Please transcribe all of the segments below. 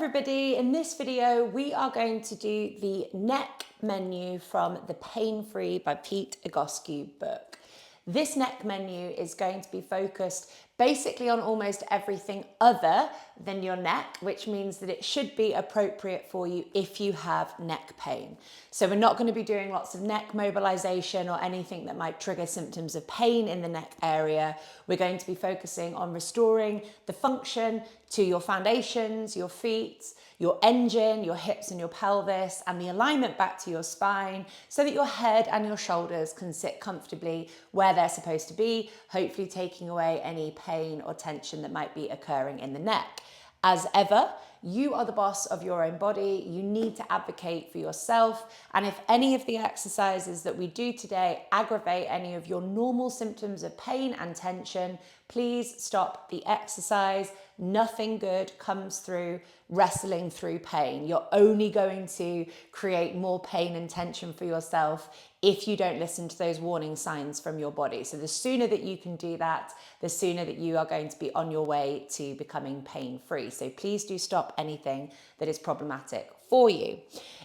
everybody, in this video we are going to do the neck menu from the Pain Free by Pete Egoscue book. This neck menu is going to be focused basically on almost everything other than your neck, which means that it should be appropriate for you if you have neck pain. So we're not going to be doing lots of neck mobilization or anything that might trigger symptoms of pain in the neck area. We're going to be focusing on restoring the function to your foundations, your feet, your engine, your hips and your pelvis, and the alignment back to your spine so that your head and your shoulders can sit comfortably where they're supposed to be, hopefully taking away any pain or tension that might be occurring in the neck. As ever, you are the boss of your own body. You need to advocate for yourself. And if any of the exercises that we do today aggravate any of your normal symptoms of pain and tension, please stop the exercise. Nothing good comes through wrestling through pain. You're only going to create more pain and tension for yourself if you don't listen to those warning signs from your body. So the sooner that you can do that, the sooner that you are going to be on your way to becoming pain-free. So please do stop anything that is problematic for you.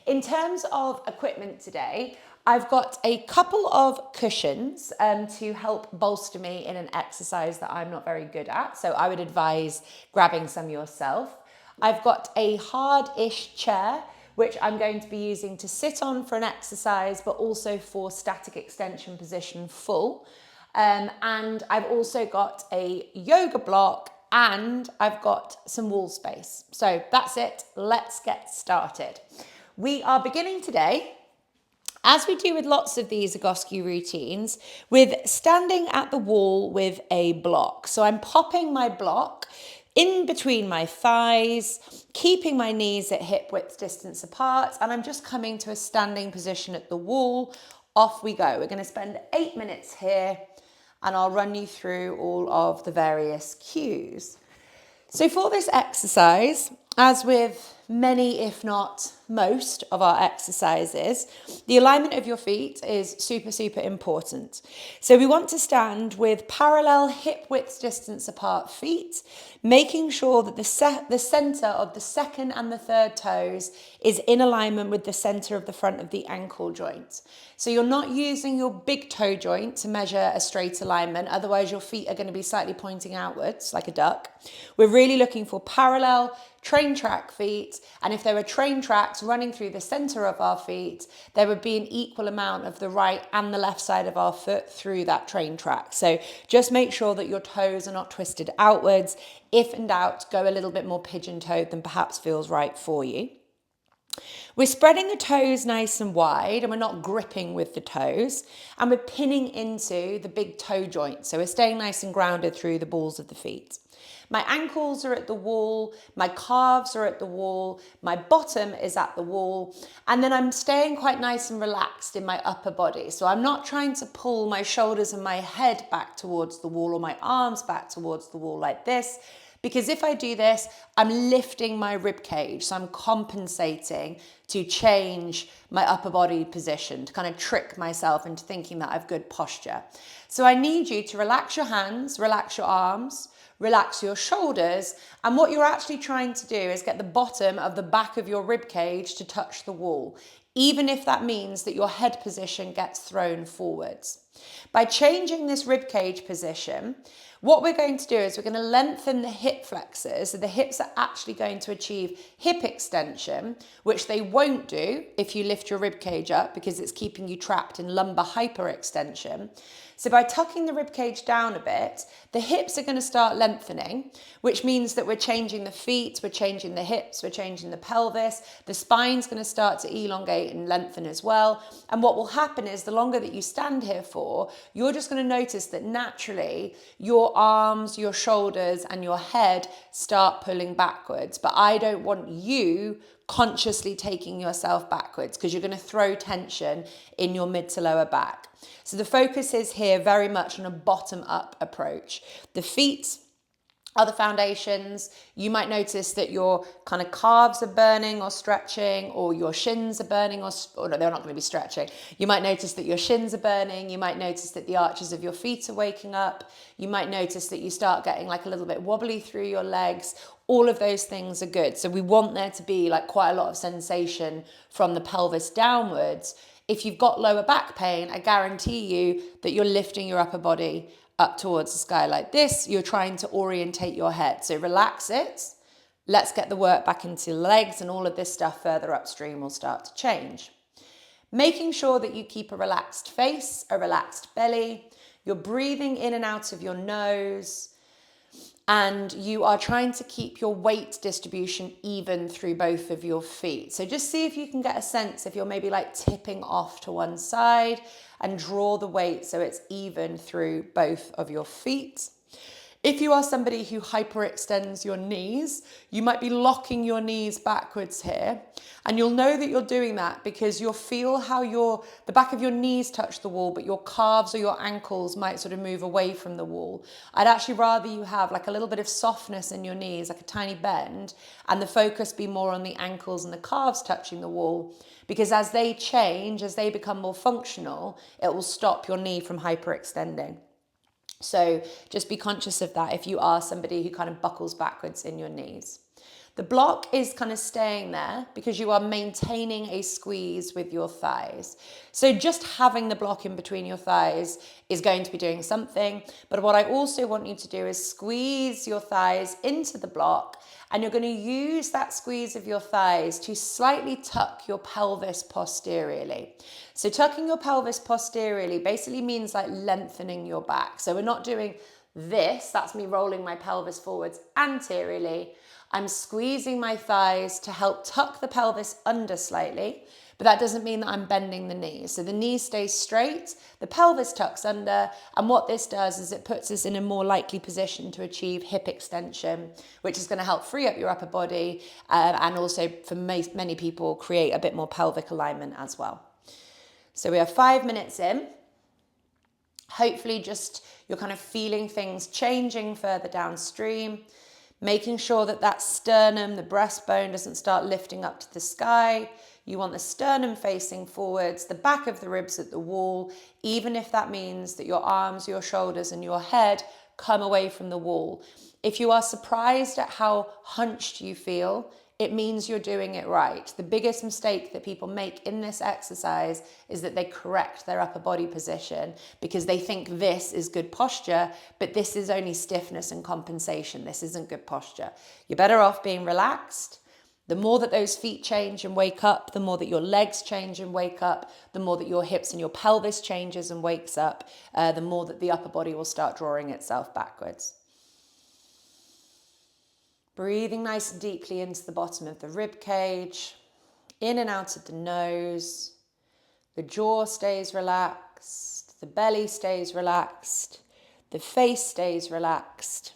In terms of equipment today, I've got a couple of cushions to help bolster me in an exercise that I'm not very good at. So I would advise grabbing some yourself. I've got a hard-ish chair, which I'm going to be using to sit on for an exercise, but also for static extension position full. And I've also got a yoga block and I've got some wall space. So that's it. Let's get started. We are beginning today, as we do with lots of these Egoscue routines, with standing at the wall with a block. So I'm popping my block in between my thighs, keeping my knees at hip width distance apart, and I'm just coming to a standing position at the wall. Off we go. We're going to spend 8 minutes here, and I'll run you through all of the various cues. So for this exercise, as with many, if not most of our exercises, the alignment of your feet is super, super important. So we want to stand with parallel hip width distance apart feet, making sure that the center of the second and the third toes is in alignment with the center of the front of the ankle joint. So you're not using your big toe joint to measure a straight alignment, otherwise your feet are going to be slightly pointing outwards like a duck. We're really looking for parallel train track feet, and if there were train tracks running through the center of our feet, there would be an equal amount of the right and the left side of our foot through that train track. So just make sure that your toes are not twisted outwards. If in doubt, go a little bit more pigeon-toed than perhaps feels right for you. We're spreading the toes nice and wide, and we're not gripping with the toes, and we're pinning into the big toe joint. So we're staying nice and grounded through the balls of the feet. My ankles are at the wall, my calves are at the wall, my bottom is at the wall, and then I'm staying quite nice and relaxed in my upper body. So I'm not trying to pull my shoulders and my head back towards the wall or my arms back towards the wall like this, because if I do this, I'm lifting my rib cage. So I'm compensating to change my upper body position, to kind of trick myself into thinking that I have good posture. So I need you to relax your hands, relax your arms, relax your shoulders, and what you're actually trying to do is get the bottom of the back of your rib cage to touch the wall, even if that means that your head position gets thrown forwards. By changing this rib cage position, what we're going to do is we're going to lengthen the hip flexors, so the hips are actually going to achieve hip extension, which they won't do if you lift your rib cage up because it's keeping you trapped in lumbar hyperextension. So by tucking the rib cage down a bit, the hips are going to start lengthening, which means that we're changing the feet, we're changing the hips, we're changing the pelvis. The spine's going to start to elongate and lengthen as well. And what will happen is the longer that you stand here for, you're just going to notice that naturally your arms, your shoulders, and your head start pulling backwards. But I don't want you consciously taking yourself backwards because you're going to throw tension in your mid to lower back. So the focus is here very much on a bottom-up approach. The feet are the foundations. You might notice that your kind of calves are burning or stretching, or your shins are burning or no, they're not going to be stretching. You might notice that your shins are burning. You might notice that the arches of your feet are waking up. You might notice that you start getting like a little bit wobbly through your legs. all of those things are good. So we want there to be like quite a lot of sensation from the pelvis downwards. If you've got lower back pain, I guarantee you that you're lifting your upper body up towards the sky like this. You're trying to orientate your head. So relax it. Let's get the work back into the legs, and all of this stuff further upstream will start to change. Making sure that you keep a relaxed face, a relaxed belly. You're breathing in and out of your nose, and you are trying to keep your weight distribution even through both of your feet. So just see if you can get a sense if you're maybe like tipping off to one side, and draw the weight so it's even through both of your feet. If you are somebody who hyperextends your knees, you might be locking your knees backwards here. And you'll know that you're doing that because you'll feel how the back of your knees touch the wall, but your calves or your ankles might sort of move away from the wall. I'd actually rather you have like a little bit of softness in your knees, like a tiny bend, and the focus be more on the ankles and the calves touching the wall. Because as they change, as they become more functional, it will stop your knee from hyperextending. So just be conscious of that if you are somebody who kind of buckles backwards in your knees. The block is kind of staying there because you are maintaining a squeeze with your thighs. So just having the block in between your thighs is going to be doing something. But what I also want you to do is squeeze your thighs into the block, and you're going to use that squeeze of your thighs to slightly tuck your pelvis posteriorly. So tucking your pelvis posteriorly basically means like lengthening your back. So we're not doing this, that's me rolling my pelvis forwards anteriorly. I'm squeezing my thighs to help tuck the pelvis under slightly, but that doesn't mean that I'm bending the knees. So the knee stays straight, the pelvis tucks under, and what this does is it puts us in a more likely position to achieve hip extension, which is going to help free up your upper body and also for many people create a bit more pelvic alignment as well. So we are 5 minutes in. Hopefully just you're kind of feeling things changing further downstream, making sure that that sternum, the breastbone, doesn't start lifting up to the sky. You want the sternum facing forwards, the back of the ribs at the wall, even if that means that your arms, your shoulders, and your head come away from the wall. If you are surprised at how hunched you feel, it means you're doing it right. The biggest mistake that people make in this exercise is that they correct their upper body position because they think this is good posture, but this is only stiffness and compensation. This isn't good posture. You're better off being relaxed. The more that those feet change and wake up, the more that your legs change and wake up, the more that your hips and your pelvis changes and wakes up, the more that the upper body will start drawing itself backwards. Breathing nice and deeply into the bottom of the rib cage, in and out of the nose. The jaw stays relaxed, the belly stays relaxed, the face stays relaxed.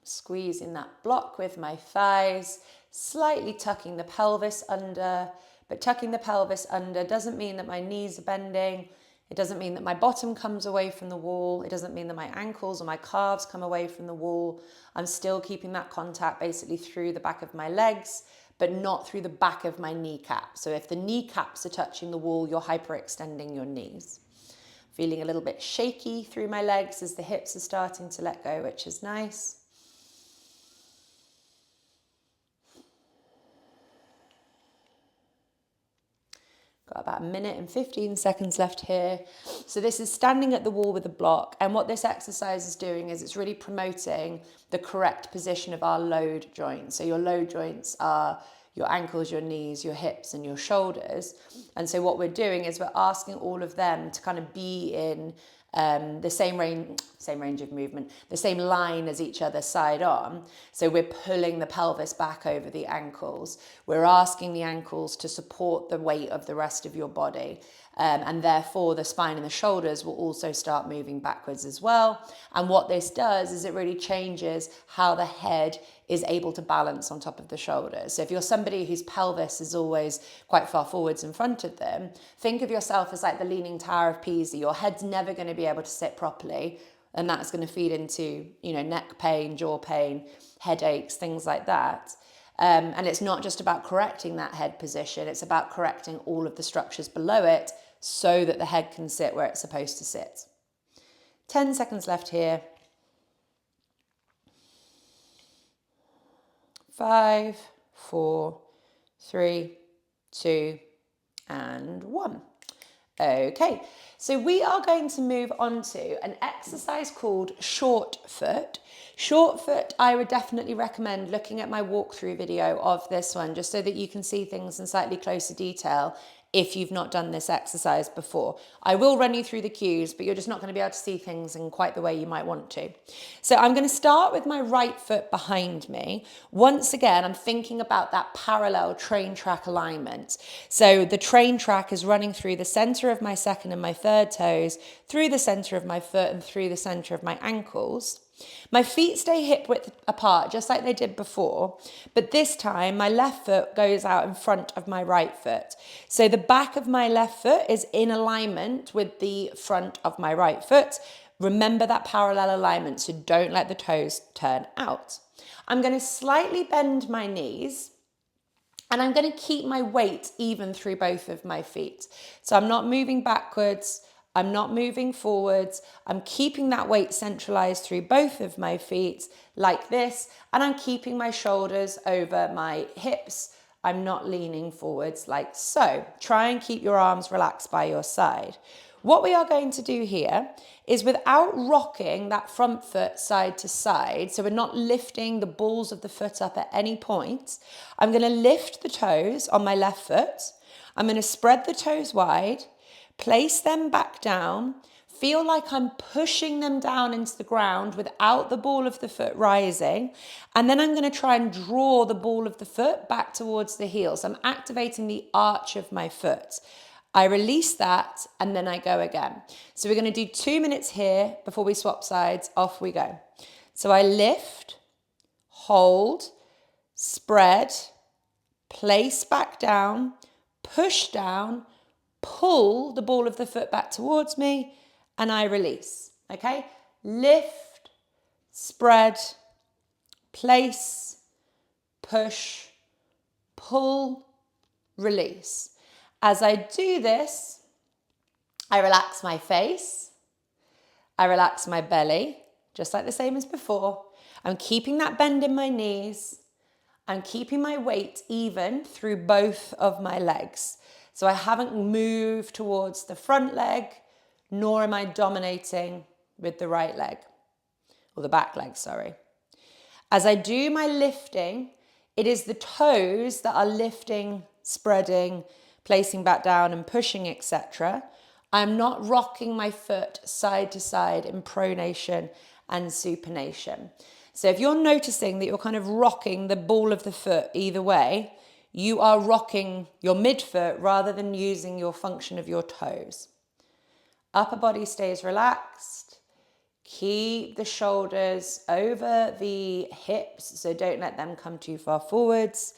Squeezing that block with my thighs, slightly tucking the pelvis under, but tucking the pelvis under doesn't mean that my knees are bending. It doesn't mean that my bottom comes away from the wall. It doesn't mean that my ankles or my calves come away from the wall. I'm still keeping that contact basically through the back of my legs, but not through the back of my kneecap. So if the kneecaps are touching the wall, you're hyperextending your knees. Feeling a little bit shaky through my legs as the hips are starting to let go, which is nice. Got about 1 minute and 15 seconds left here. So this is standing at the wall with a block. And what this exercise is doing is it's really promoting the correct position of our load joints. So your load joints are your ankles, your knees, your hips, and your shoulders. And so what we're doing is we're asking all of them to kind of be in the same range of movement, the same line as each other side on. So we're pulling the pelvis back over the ankles. We're asking the ankles to support the weight of the rest of your body. And therefore the spine and the shoulders will also start moving backwards as well. And what this does is it really changes how the head is able to balance on top of the shoulders. So if you're somebody whose pelvis is always quite far forwards in front of them, think of yourself as like the Leaning Tower of Pisa. Your head's never going to be able to sit properly, and that's going to feed into, neck pain, jaw pain, headaches, things like that. And it's not just about correcting that head position, it's about correcting all of the structures below it so that the head can sit where it's supposed to sit. 10 seconds left here. 5, 4, 3, 2, and 1. Okay, so we are going to move on to an exercise called short foot. Short foot, I would definitely recommend looking at my walkthrough video of this one, just so that you can see things in slightly closer detail if you've not done this exercise before. I will run you through the cues, but you're just not going to be able to see things in quite the way you might want to. So I'm going to start with my right foot behind me. Once again, I'm thinking about that parallel train track alignment. So the train track is running through the center of my second and my third toes, through the center of my foot and through the center of my ankles. My feet stay hip width apart, just like they did before, but this time my left foot goes out in front of my right foot. So the back of my left foot is in alignment with the front of my right foot. Remember that parallel alignment, so don't let the toes turn out. I'm going to slightly bend my knees, and I'm going to keep my weight even through both of my feet. So I'm not moving backwards, I'm not moving forwards, I'm keeping that weight centralized through both of my feet like this, and I'm keeping my shoulders over my hips. I'm not leaning forwards like so. Try and keep your arms relaxed by your side. What we are going to do here is, without rocking that front foot side to side, so we're not lifting the balls of the foot up at any point, I'm going to lift the toes on my left foot. I'm going to spread the toes wide, place them back down, feel like I'm pushing them down into the ground without the ball of the foot rising. And then I'm going to try and draw the ball of the foot back towards the heel. So I'm activating the arch of my foot. I release that and then I go again. So we're going to do 2 minutes here before we swap sides. Off we go. So I lift, hold, spread, place back down, push down, pull the ball of the foot back towards me, and I release. Okay? Lift, spread, place, push, pull, release. As I do this, I relax my face, I relax my belly, just like the same as before. I'm keeping that bend in my knees. I'm keeping my weight even through both of my legs. So I haven't moved towards the front leg, nor am I dominating with the right leg, or the back leg, sorry. As I do my lifting, it is the toes that are lifting, spreading, placing back down and pushing, etc. I'm not rocking my foot side to side in pronation and supination. So if you're noticing that you're kind of rocking the ball of the foot either way, you are rocking your midfoot rather than using your function of your toes. Upper body stays relaxed. Keep the shoulders over the hips, so don't let them come too far forwards.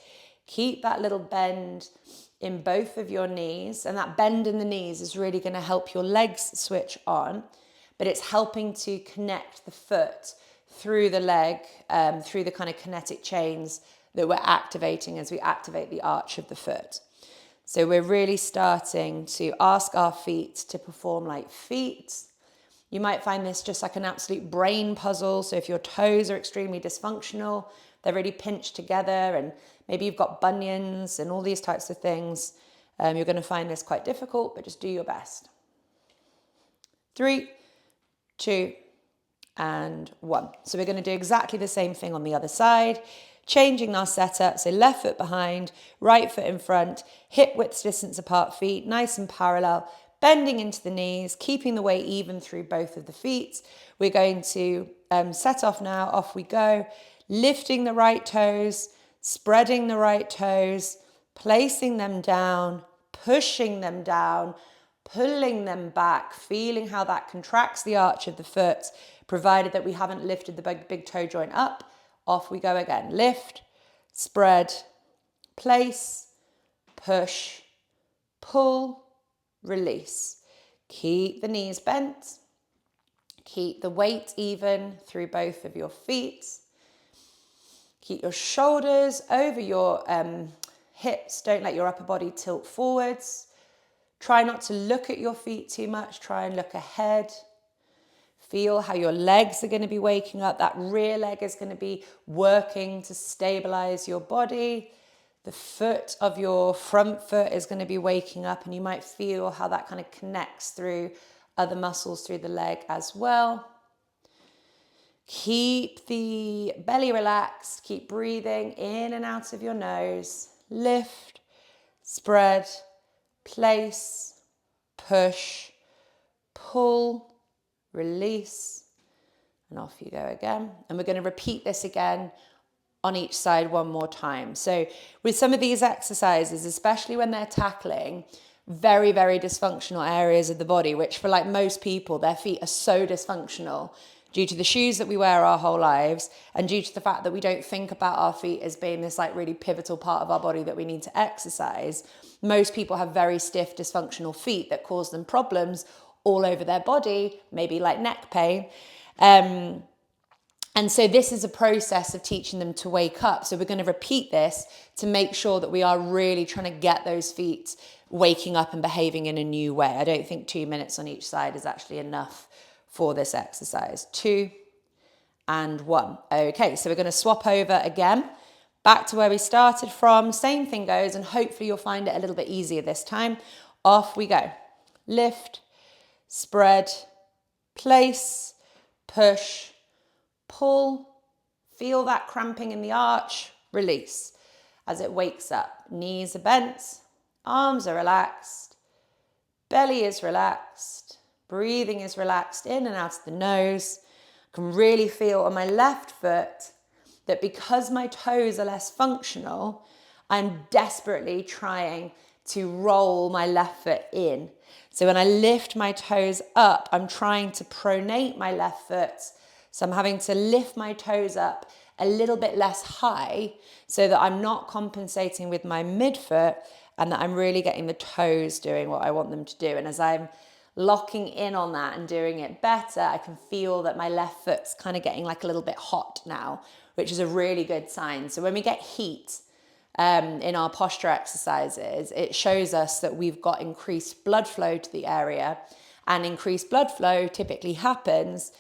Keep that little bend in both of your knees, and that bend in the knees is really going to help your legs switch on, but it's helping to connect the foot through the leg, through the kind of kinetic chains that we're activating as we activate the arch of the foot. So we're really starting to ask our feet to perform like feet. You might find this just like an absolute brain puzzle. So if your toes are extremely dysfunctional, they're really pinched together, and maybe you've got bunions and all these types of things, you're going to find this quite difficult, but just do your best. 3, 2, and 1. So we're going to do exactly the same thing on the other side, changing our setup. So left foot behind, right foot in front, hip width distance apart feet, nice and parallel, bending into the knees, keeping the weight even through both of the feet. We're going to set off now. Off we go. Lifting the right toes, spreading the right toes, placing them down, pushing them down, pulling them back, feeling how that contracts the arch of the foot, provided that we haven't lifted the big toe joint up. Off we go again. Lift, spread, place, push, pull, release. Keep the knees bent. Keep the weight even through both of your feet. Keep your shoulders over your hips. Don't let your upper body tilt forwards. Try not to look at your feet too much. Try and look ahead. Feel how your legs are going to be waking up. That rear leg is going to be working to stabilize your body. The foot of your front foot is going to be waking up, and you might feel how that kind of connects through other muscles through the leg as well. Keep the belly relaxed. Keep breathing in and out of your nose. Lift, spread, place, push, pull, release, and off you go again. And we're going to repeat this again on each side one more time. So with some of these exercises, especially when they're tackling very, very dysfunctional areas of the body, which for like most people, their feet are so dysfunctional due to the shoes that we wear our whole lives and due to the fact that we don't think about our feet as being this like really pivotal part of our body that we need to exercise. Most people have very stiff, dysfunctional feet that cause them problems all over their body, maybe like neck pain. And so this is a process of teaching them to wake up. So we're going to repeat this to make sure that we are really trying to get those feet waking up and behaving in a new way. I don't think 2 minutes on each side is actually enough for this exercise. 2 and 1. Okay, so we're going to swap over again, back to where we started from. Same thing goes, and hopefully you'll find it a little bit easier this time. Off we go. Lift, spread, place, push, pull, feel that cramping in the arch, release. As it wakes up, knees are bent, arms are relaxed, belly is relaxed, breathing is relaxed in and out of the nose. I can really feel on my left foot that because my toes are less functional, I'm desperately trying to roll my left foot in. So when I lift my toes up, I'm trying to pronate my left foot. So I'm having to lift my toes up a little bit less high so that I'm not compensating with my midfoot and that I'm really getting the toes doing what I want them to do. And as I'm locking in on that and doing it better, I can feel that my left foot's kind of getting like a little bit hot now, which is a really good sign. So when we get heat in our posture exercises, it shows us that we've got increased blood flow to the area, and increased blood flow typically happens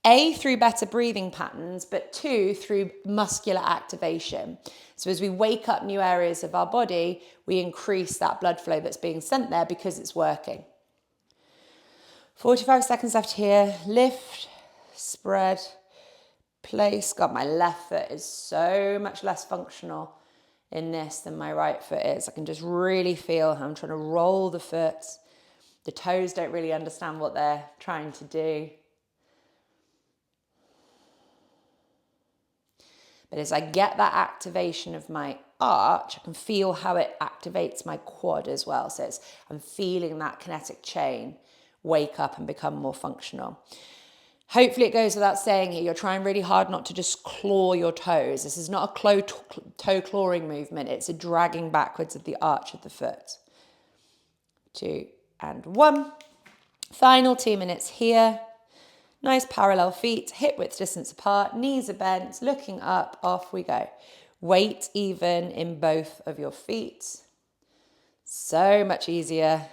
A, through better breathing patterns, but 2, through muscular activation. So as we wake up new areas of our body, we increase that blood flow that's being sent there because it's working. 45 seconds left here. Lift, spread, place. God, my left foot is so much less functional in this than my right foot is. I can just really feel how I'm trying to roll the foot. The toes don't really understand what they're trying to do. But as I get that activation of my arch, I can feel how it activates my quad as well. So I'm feeling that kinetic chain wake up and become more functional. Hopefully it goes without saying here, you're trying really hard not to just claw your toes. This is not a toe clawing movement. It's a dragging backwards of the arch of the foot. 2 and 1. Final 2 minutes here. Nice parallel feet, hip width distance apart, knees are bent, looking up, off we go. Weight even in both of your feet. So much easier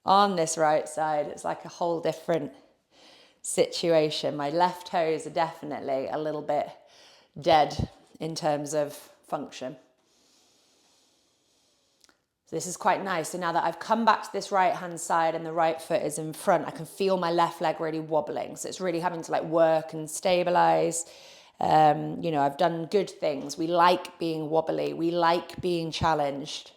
on this right side. It's like a whole different situation. My left toes are definitely a little bit dead in terms of function. This is quite nice. So now that I've come back to this right hand side and the right foot is in front, I can feel my left leg really wobbling. So it's really having to like work and stabilize. I've done good things. We like being wobbly. We like being challenged.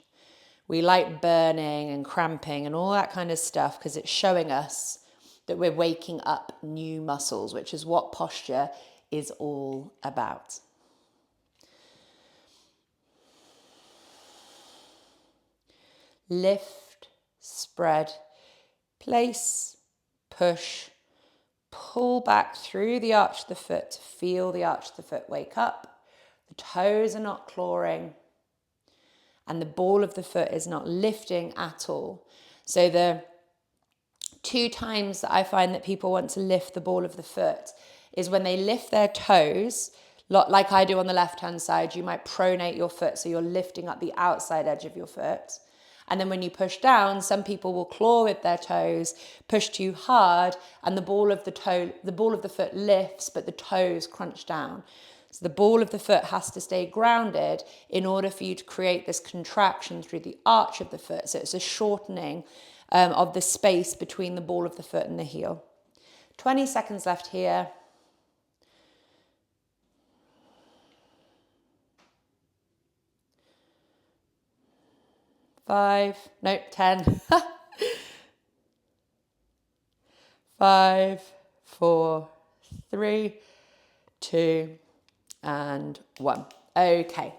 We like burning and cramping and all that kind of stuff because it's showing us that we're waking up new muscles, which is what posture is all about. Lift, spread, place, push, pull back through the arch of the foot to feel the arch of the foot wake up. The toes are not clawing and the ball of the foot is not lifting at all. So the 2 times that I find that people want to lift the ball of the foot is when they lift their toes, like I do on the left-hand side. You might pronate your foot so you're lifting up the outside edge of your foot. And then when you push down, some people will claw with their toes, push too hard, and the ball of the foot lifts, but the toes crunch down. So the ball of the foot has to stay grounded in order for you to create this contraction through the arch of the foot. So it's a shortening of the space between the ball of the foot and the heel. 20 seconds left here. 10. 5, 4, 3, 2, and 1. Okay.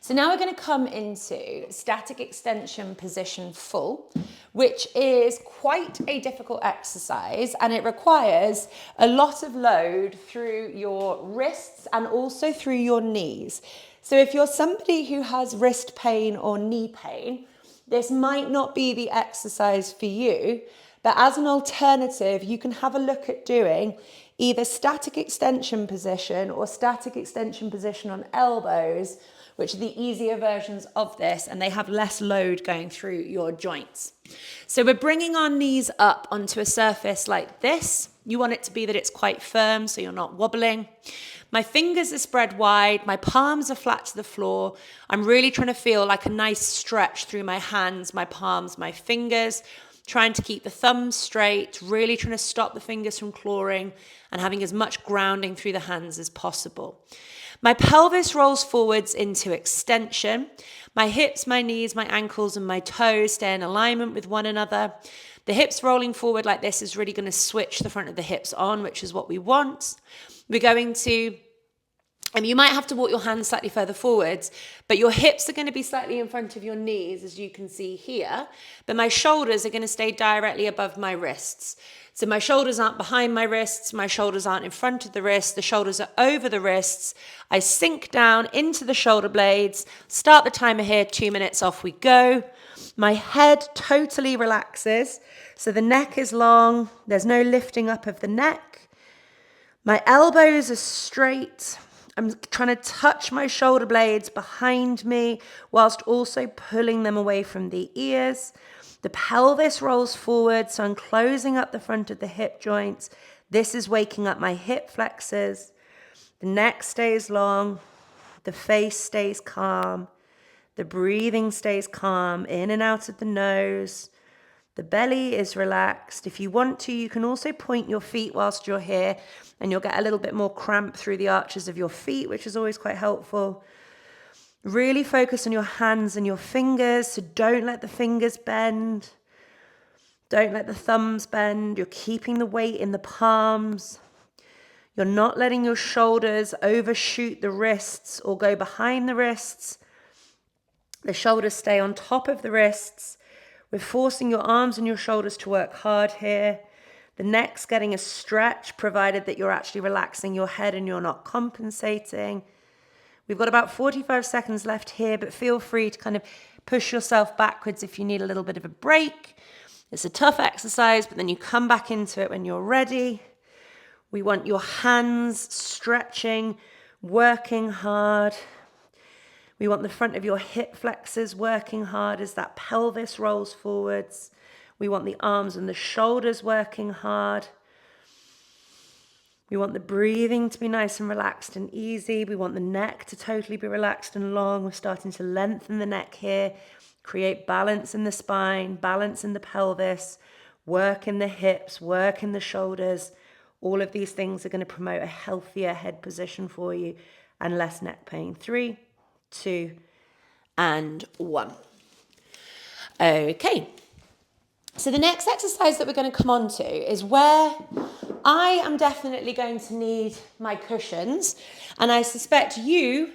So now we're going to come into static extension position full, which is quite a difficult exercise, and it requires a lot of load through your wrists and also through your knees. So if you're somebody who has wrist pain or knee pain, this might not be the exercise for you, but as an alternative, you can have a look at doing either static extension position or static extension position on elbows, which are the easier versions of this, and they have less load going through your joints. So we're bringing our knees up onto a surface like this. You want it to be that it's quite firm, so you're not wobbling. My fingers are spread wide, my palms are flat to the floor. I'm really trying to feel like a nice stretch through my hands, my palms, my fingers, trying to keep the thumbs straight, really trying to stop the fingers from clawing and having as much grounding through the hands as possible. My pelvis rolls forwards into extension. My hips, my knees, my ankles, and my toes stay in alignment with one another. The hips rolling forward like this is really going to switch the front of the hips on, which is what we want. We're going to, you might have to walk your hands slightly further forwards, but your hips are going to be slightly in front of your knees, as you can see here. But my shoulders are going to stay directly above my wrists. So my shoulders aren't behind my wrists, my shoulders aren't in front of the wrists, the shoulders are over the wrists. I sink down into the shoulder blades, start the timer here, 2 minutes, off we go. My head totally relaxes, so the neck is long, there's no lifting up of the neck. My elbows are straight. I'm trying to touch my shoulder blades behind me whilst also pulling them away from the ears. The pelvis rolls forward, so I'm closing up the front of the hip joints. This is waking up my hip flexors. The neck stays long. The face stays calm. The breathing stays calm, in and out of the nose. The belly is relaxed. If you want to, you can also point your feet whilst you're here, and you'll get a little bit more cramp through the arches of your feet, which is always quite helpful. Really focus on your hands and your fingers, so don't let the fingers bend. Don't let the thumbs bend. You're keeping the weight in the palms. You're not letting your shoulders overshoot the wrists or go behind the wrists. The shoulders stay on top of the wrists. We're forcing your arms and your shoulders to work hard here. The neck's getting a stretch, provided that you're actually relaxing your head and you're not compensating. We've got about 45 seconds left here, but feel free to kind of push yourself backwards if you need a little bit of a break. It's a tough exercise, but then you come back into it when you're ready. We want your hands stretching, working hard. We want the front of your hip flexors working hard as that pelvis rolls forwards. We want the arms and the shoulders working hard. We want the breathing to be nice and relaxed and easy. We want the neck to totally be relaxed and long. We're starting to lengthen the neck here, create balance in the spine, balance in the pelvis, work in the hips, work in the shoulders. All of these things are going to promote a healthier head position for you and less neck pain. 3, 2, and 1. Okay. So the next exercise that we're going to come on to is where I am definitely going to need my cushions, and I suspect you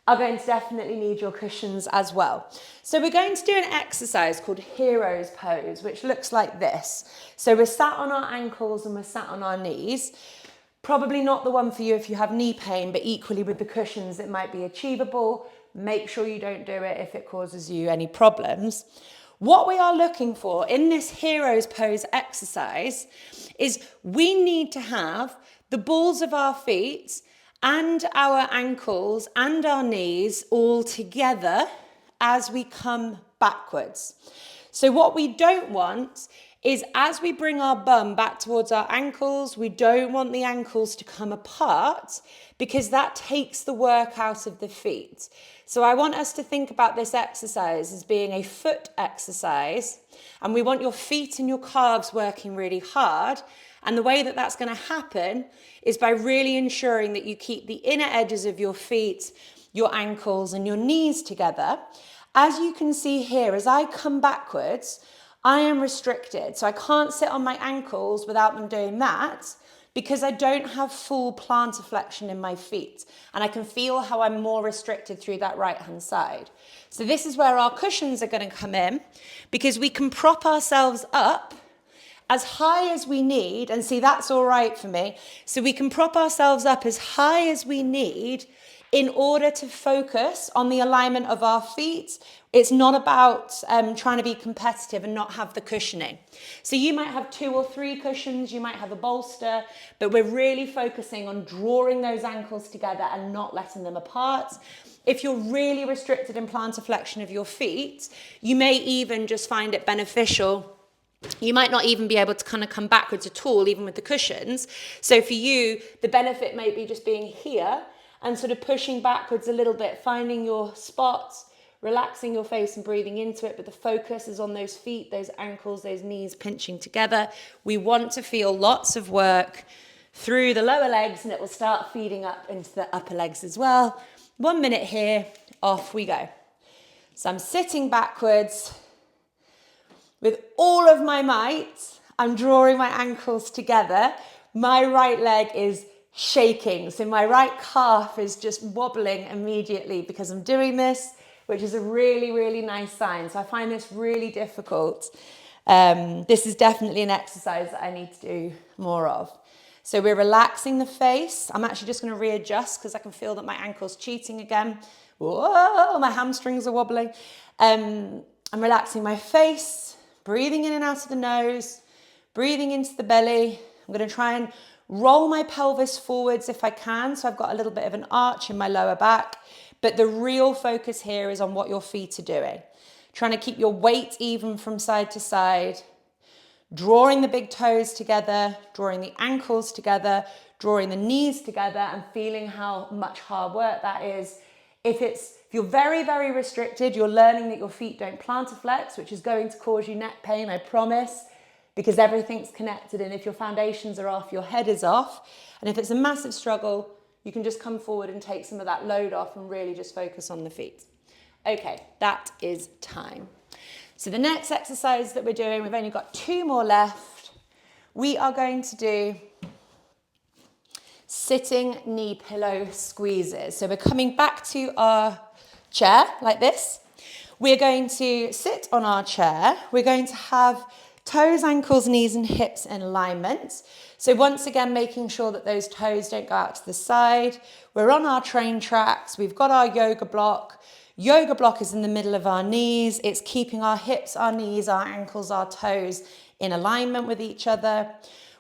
are going to definitely need your cushions as well. So we're going to do an exercise called hero's pose, which looks like this. So we're sat on our ankles and we're sat on our knees. Probably not the one for you if you have knee pain, but equally with the cushions, it might be achievable. Make sure you don't do it if it causes you any problems. What we are looking for in this hero's pose exercise is we need to have the balls of our feet and our ankles and our knees all together as we come backwards. So what we don't want is, as we bring our bum back towards our ankles, we don't want the ankles to come apart, because that takes the work out of the feet. So I want us to think about this exercise as being a foot exercise, and we want your feet and your calves working really hard. And the way that that's going to happen is by really ensuring that you keep the inner edges of your feet, your ankles and your knees together. As you can see here, as I come backwards, I am restricted. So I can't sit on my ankles without them doing that, because I don't have full plantar flexion in my feet. And I can feel how I'm more restricted through that right-hand side. So this is where our cushions are going to come in, because we can prop ourselves up as high as we need. And see, that's all right for me. So we can prop ourselves up as high as we need in order to focus on the alignment of our feet. It's not about trying to be competitive and not have the cushioning. So you might have 2 or 3 cushions, you might have a bolster, but we're really focusing on drawing those ankles together and not letting them apart. If you're really restricted in plantar flexion of your feet, you may even just find it beneficial. You might not even be able to kind of come backwards at all, even with the cushions. So for you, the benefit may be just being here and sort of pushing backwards a little bit, finding your spots, relaxing your face and breathing into it. But the focus is on those feet, those ankles, those knees pinching together. We want to feel lots of work through the lower legs, and it will start feeding up into the upper legs as well. 1 minute here, off we go. So I'm sitting backwards with all of my might. I'm drawing my ankles together. My right leg is shaking. So my right calf is just wobbling immediately because I'm doing this, which is a really, really nice sign. So I find this really difficult. This is definitely an exercise that I need to do more of. So we're relaxing the face. I'm actually just going to readjust because I can feel that my ankle's cheating again. Whoa, my hamstrings are wobbling. I'm relaxing my face, breathing in and out of the nose, breathing into the belly. I'm going to try and roll my pelvis forwards if I can. So I've got a little bit of an arch in my lower back. But the real focus here is on what your feet are doing. Trying to keep your weight even from side to side. Drawing the big toes together, drawing the ankles together, drawing the knees together, and feeling how much hard work that is. If you're very, very restricted, you're learning that your feet don't plantar flex, which is going to cause you neck pain, I promise, because everything's connected. And if your foundations are off, your head is off. And if it's a massive struggle, you can just come forward and take some of that load off and really just focus on the feet. Okay, that is time. So the next exercise that we're doing, we've only got 2 more left. We are going to do sitting knee pillow squeezes. So we're coming back to our chair like this. We're going to sit on our chair. We're going to have toes, ankles, knees and hips in alignment. So once again, making sure that those toes don't go out to the side. We're on our train tracks. We've got our yoga block. Yoga block is in the middle of our knees. It's keeping our hips, our knees, our ankles, our toes in alignment with each other.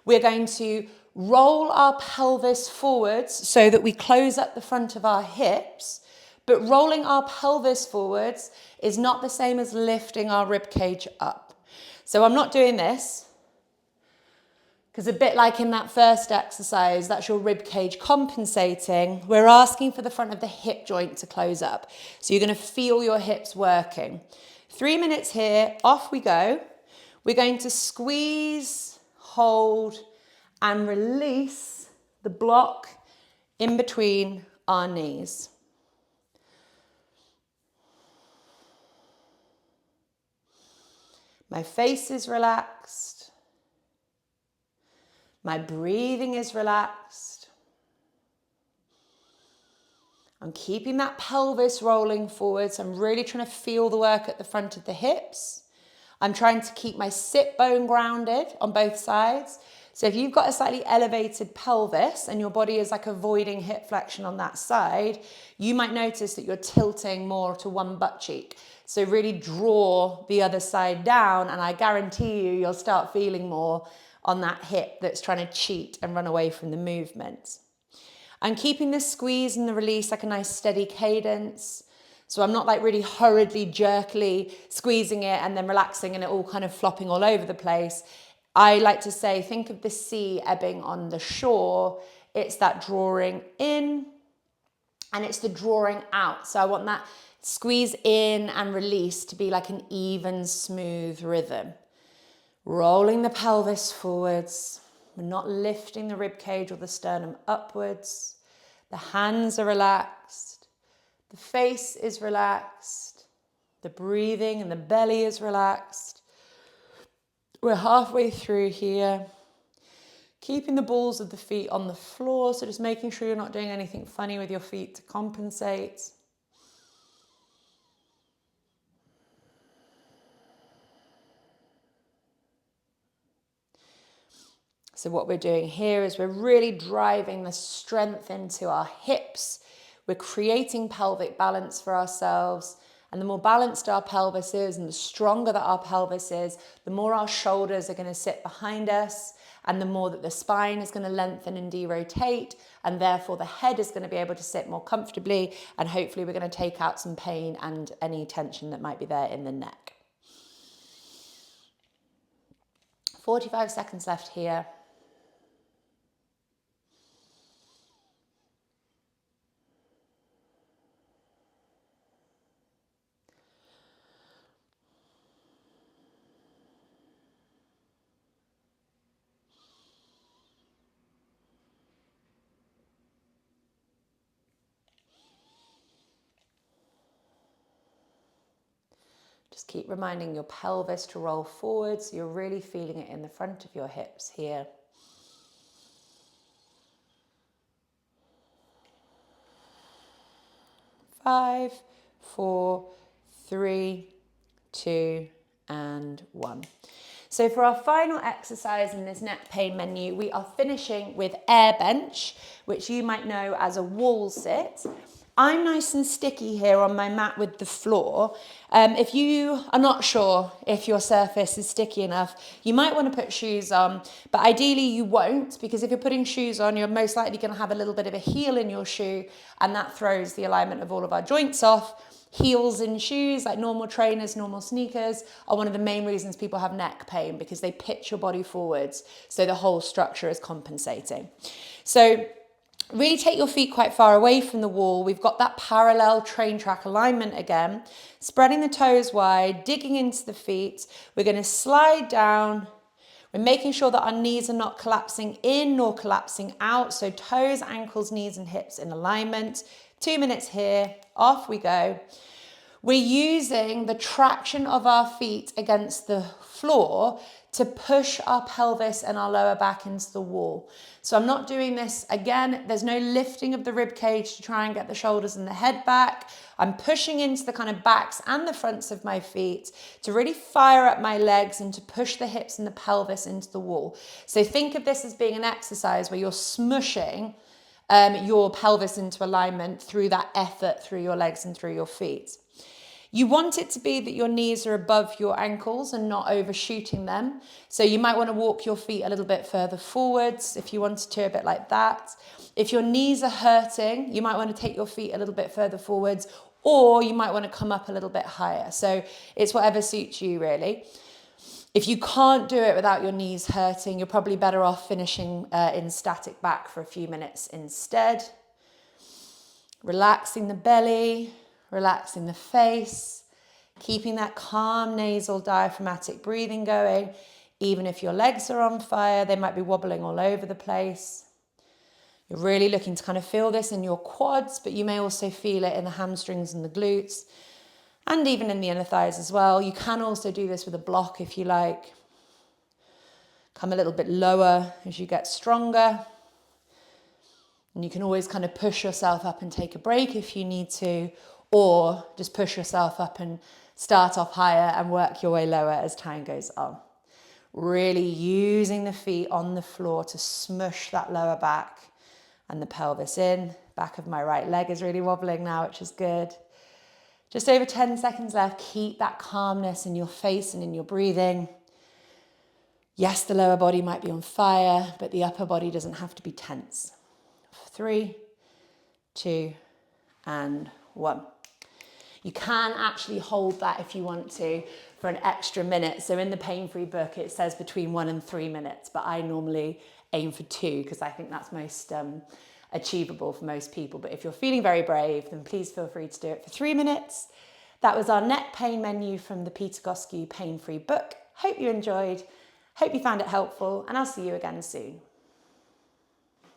We're going to roll our pelvis forwards so that we close up the front of our hips. But rolling our pelvis forwards is not the same as lifting our rib cage up. So I'm not doing this, because a bit like in that first exercise, that's your rib cage compensating. We're asking for the front of the hip joint to close up. So you're going to feel your hips working. 3 minutes here, off we go. We're going to squeeze, hold, and release the block in between our knees. My face is relaxed. My breathing is relaxed. I'm keeping that pelvis rolling forwards. I'm really trying to feel the work at the front of the hips. I'm trying to keep my sit bone grounded on both sides. So if you've got a slightly elevated pelvis and your body is like avoiding hip flexion on that side, you might notice that you're tilting more to one butt cheek. So really draw the other side down, and I guarantee you'll start feeling more on that hip that's trying to cheat and run away from the movement. I'm keeping the squeeze and the release like a nice steady cadence. So I'm not like really hurriedly, jerkily squeezing it and then relaxing and it all kind of flopping all over the place. I like to say, think of the sea ebbing on the shore. It's that drawing in and it's the drawing out. So I want that squeeze in and release to be like an even, smooth rhythm. Rolling the pelvis forwards. We're not lifting the rib cage or the sternum upwards. The hands are relaxed. The face is relaxed. The breathing and the belly is relaxed. We're halfway through here. Keeping the balls of the feet on the floor, so just making sure you're not doing anything funny with your feet to compensate. So what we're doing here is we're really driving the strength into our hips. We're creating pelvic balance for ourselves. And the more balanced our pelvis is and the stronger that our pelvis is, the more our shoulders are going to sit behind us and the more that the spine is going to lengthen and derotate, and therefore the head is going to be able to sit more comfortably, and hopefully we're going to take out some pain and any tension that might be there in the neck. 45 seconds left here. Just keep reminding your pelvis to roll forward so you're really feeling it in the front of your hips here. 5, 4, 3, 2, and 1. So for our final exercise in this neck pain menu, we are finishing with air bench, which you might know as a wall sit. I'm nice and sticky here on my mat with the floor. If you are not sure if your surface is sticky enough, you might want to put shoes on, but ideally you won't, because if you're putting shoes on, you're most likely going to have a little bit of a heel in your shoe, and that throws the alignment of all of our joints off. Heels in shoes, like normal trainers, normal sneakers, are one of the main reasons people have neck pain, because they pitch your body forwards, so the whole structure is compensating. So really take your feet quite far away from the wall. We've got that parallel train track alignment again. Spreading the toes wide, digging into the feet. We're going to slide down. We're making sure that our knees are not collapsing in nor collapsing out. So toes, ankles, knees and hips in alignment. 2 minutes here. Off we go. We're using the traction of our feet against the floor to push our pelvis and our lower back into the wall. So I'm not doing this again. There's no lifting of the rib cage to try and get the shoulders and the head back. I'm pushing into the kind of backs and the fronts of my feet to really fire up my legs and to push the hips and the pelvis into the wall. So think of this as being an exercise where you're smushing your pelvis into alignment through that effort through your legs and through your feet. You want it to be that your knees are above your ankles and not overshooting them. So you might want to walk your feet a little bit further forwards if you wanted to, a bit like that. If your knees are hurting, you might want to take your feet a little bit further forwards, or you might want to come up a little bit higher. So it's whatever suits you really. If you can't do it without your knees hurting, you're probably better off finishing in static back for a few minutes instead. Relaxing the belly. Relaxing the face, keeping that calm nasal diaphragmatic breathing going. Even if your legs are on fire, they might be wobbling all over the place. You're really looking to kind of feel this in your quads, but you may also feel it in the hamstrings and the glutes, and even in the inner thighs as well. You can also do this with a block if you like. Come a little bit lower as you get stronger. And you can always kind of push yourself up and take a break if you need to, or just push yourself up and start off higher and work your way lower as time goes on. Really using the feet on the floor to smush that lower back and the pelvis in. Back of my right leg is really wobbling now, which is good. Just over 10 seconds left. Keep that calmness in your face and in your breathing. Yes, the lower body might be on fire, but the upper body doesn't have to be tense. 3, 2, and 1. You can actually hold that if you want to for an extra minute. So in the pain-free book, it says between 1 and 3 minutes, but I normally aim for 2 because I think that's most achievable for most people. But if you're feeling very brave, then please feel free to do it for 3 minutes. That was our neck pain menu from the Pete Egoscue pain-free book. Hope you enjoyed. Hope you found it helpful, and I'll see you again soon.